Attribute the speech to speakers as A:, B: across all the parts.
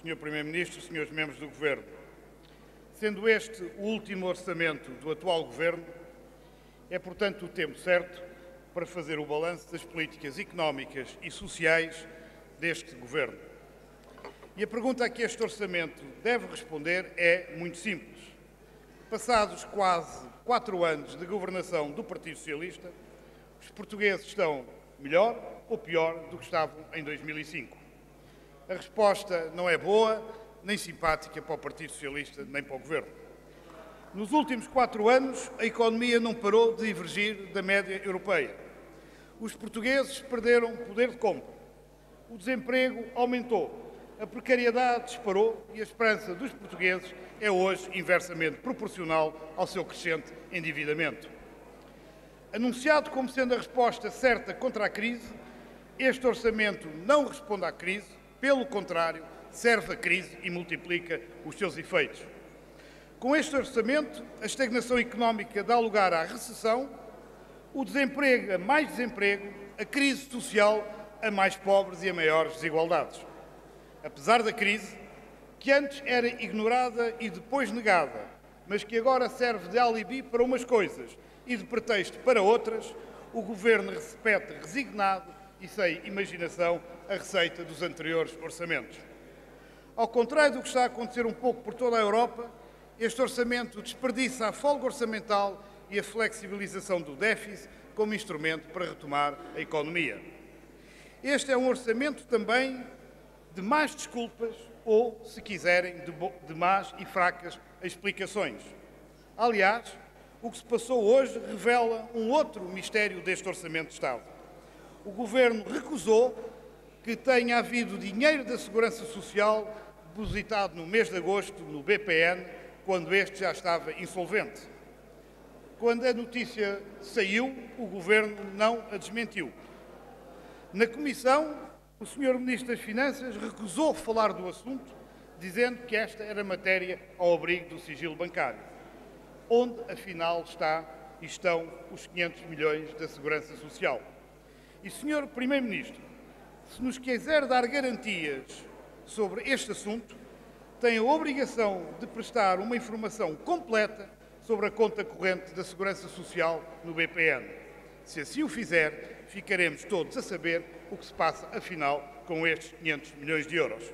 A: Sr. Primeiro-Ministro, Srs. Membros do Governo. Sendo este o último orçamento do atual Governo, é, portanto, o tempo certo para fazer o balanço das políticas económicas e sociais deste Governo. E a pergunta a que este orçamento deve responder é muito simples. Passados quase 4 anos de governação do Partido Socialista, os portugueses estão melhor ou pior do que estavam em 2005? A resposta não é boa, nem simpática para o Partido Socialista, nem para o Governo. Nos últimos 4 anos, a economia não parou de divergir da média europeia. Os portugueses perderam poder de compra. O desemprego aumentou. A precariedade disparou e a esperança dos portugueses é hoje inversamente proporcional ao seu crescente endividamento. Anunciado como sendo a resposta certa contra a crise, este orçamento não responde à crise, pelo contrário, serve à crise e multiplica os seus efeitos. Com este orçamento, a estagnação económica dá lugar à recessão, o desemprego a mais desemprego, a crise social a mais pobres e a maiores desigualdades. Apesar da crise, que antes era ignorada e depois negada, mas que agora serve de alibi para umas coisas e de pretexto para outras, o Governo repete resignado e sem imaginação a receita dos anteriores orçamentos. Ao contrário do que está a acontecer um pouco por toda a Europa, este orçamento desperdiça a folga orçamental e a flexibilização do déficit como instrumento para retomar a economia. Este é um orçamento também de más desculpas ou, se quiserem, de más e fracas explicações. Aliás, o que se passou hoje revela um outro mistério deste Orçamento de Estado. O Governo recusou que tenha havido dinheiro da Segurança Social depositado no mês de agosto no BPN, quando este já estava insolvente. Quando a notícia saiu, o Governo não a desmentiu. Na Comissão, o Sr. Ministro das Finanças recusou falar do assunto, dizendo que esta era matéria ao abrigo do sigilo bancário. Onde, afinal, estão os 500 milhões da Segurança Social? E, Sr. Primeiro-Ministro, se nos quiser dar garantias sobre este assunto, tem a obrigação de prestar uma informação completa sobre a conta corrente da Segurança Social no BPN. Se assim o fizer, ficaremos todos a saber o que se passa, afinal, com estes 500 milhões de euros.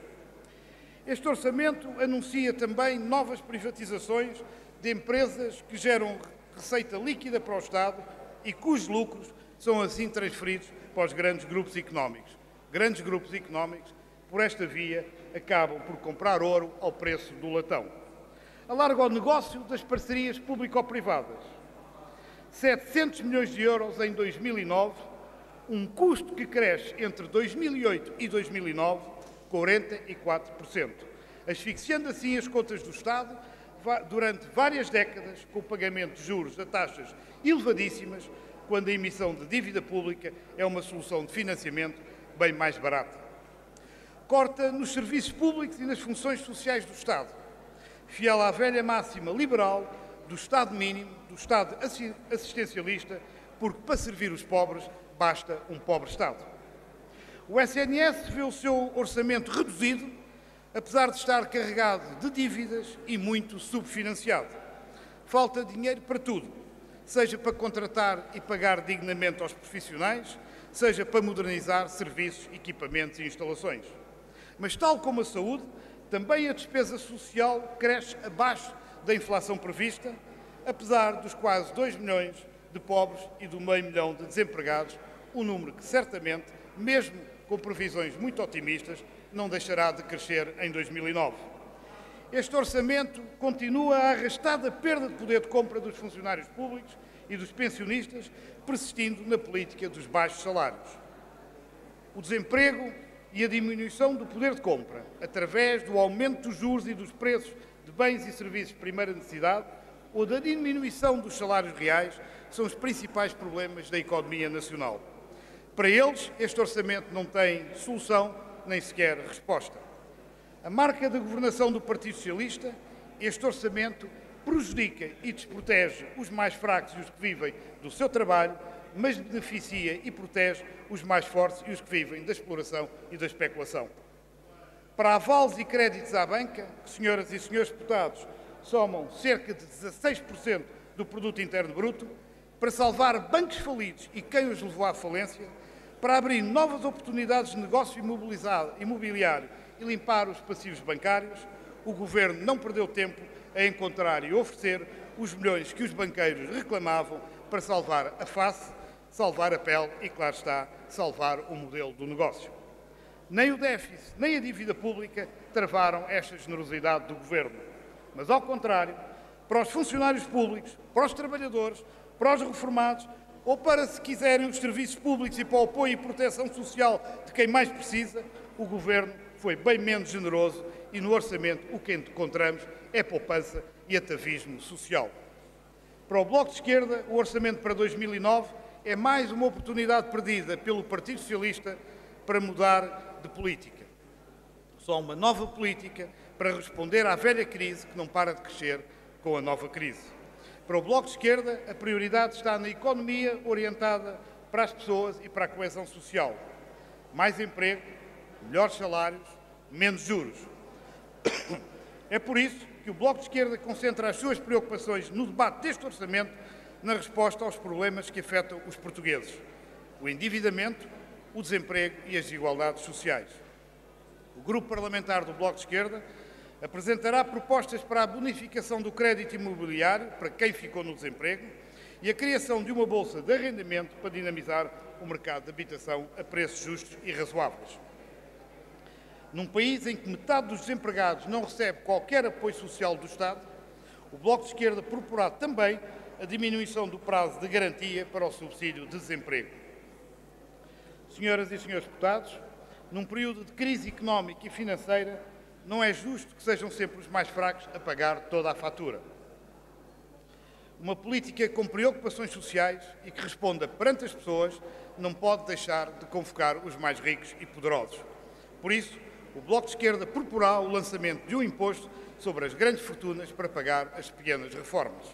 A: Este orçamento anuncia também novas privatizações de empresas que geram receita líquida para o Estado e cujos lucros são assim transferidos para os grandes grupos económicos. Grandes grupos económicos, por esta via, acabam por comprar ouro ao preço do latão. Alarga o negócio das parcerias público-privadas. 700 milhões de euros em 2009, um custo que cresce entre 2008 e 2009, 44%, asfixiando assim as contas do Estado durante várias décadas, com o pagamento de juros a taxas elevadíssimas, quando a emissão de dívida pública é uma solução de financiamento bem mais barata. Corta nos serviços públicos e nas funções sociais do Estado, fiel à velha máxima liberal do Estado mínimo, do Estado assistencialista, porque para servir os pobres basta um pobre Estado. O SNS vê o seu orçamento reduzido, apesar de estar carregado de dívidas e muito subfinanciado. Falta dinheiro para tudo, seja para contratar e pagar dignamente aos profissionais, seja para modernizar serviços, equipamentos e instalações. Mas, tal como a saúde, também a despesa social cresce abaixo da inflação prevista, apesar dos quase 2 milhões de pobres e do meio milhão de desempregados, um número que certamente, mesmo com previsões muito otimistas, não deixará de crescer em 2009. Este orçamento continua a arrastada perda de poder de compra dos funcionários públicos e dos pensionistas, persistindo na política dos baixos salários. O desemprego e a diminuição do poder de compra, através do aumento dos juros e dos preços de bens e serviços de primeira necessidade ou da diminuição dos salários reais, são os principais problemas da economia nacional. Para eles, este orçamento não tem solução, nem sequer resposta. A marca da governação do Partido Socialista, este orçamento prejudica e desprotege os mais fracos e os que vivem do seu trabalho, mas beneficia e protege os mais fortes e os que vivem da exploração e da especulação. para avales e créditos à banca, que, senhoras e senhores deputados, somam cerca de 16% do produto interno bruto, para salvar bancos falidos e quem os levou à falência, para abrir novas oportunidades de negócio imobiliário e limpar os passivos bancários, o Governo não perdeu tempo a encontrar e oferecer os milhões que os banqueiros reclamavam para salvar a face, salvar a pele e, claro está, salvar o modelo do negócio. Nem o déficit, nem a dívida pública travaram esta generosidade do Governo. Mas, ao contrário, para os funcionários públicos, para os trabalhadores, para os reformados ou para, se quiserem, os serviços públicos e para o apoio e proteção social de quem mais precisa, o Governo foi bem menos generoso e no orçamento o que encontramos é poupança e atavismo social. Para o Bloco de Esquerda, o orçamento para 2009 é mais uma oportunidade perdida pelo Partido Socialista para mudar de política. Só uma nova política para responder à velha crise que não para de crescer com a nova crise. Para o Bloco de Esquerda, a prioridade está na economia orientada para as pessoas e para a coesão social. Mais emprego, melhores salários, menos juros. É por isso que o Bloco de Esquerda concentra as suas preocupações no debate deste orçamento na resposta aos problemas que afetam os portugueses: o endividamento, o desemprego e as desigualdades sociais. O Grupo Parlamentar do Bloco de Esquerda apresentará propostas para a bonificação do crédito imobiliário para quem ficou no desemprego e a criação de uma bolsa de arrendamento para dinamizar o mercado de habitação a preços justos e razoáveis. Num país em que metade dos desempregados não recebe qualquer apoio social do Estado, o Bloco de Esquerda proporá também a diminuição do prazo de garantia para o subsídio de desemprego. Senhoras e senhores deputados, num período de crise económica e financeira, não é justo que sejam sempre os mais fracos a pagar toda a fatura. Uma política com preocupações sociais e que responda perante as pessoas não pode deixar de convocar os mais ricos e poderosos. Por isso, o Bloco de Esquerda proporá o lançamento de um imposto sobre as grandes fortunas para pagar as pequenas reformas.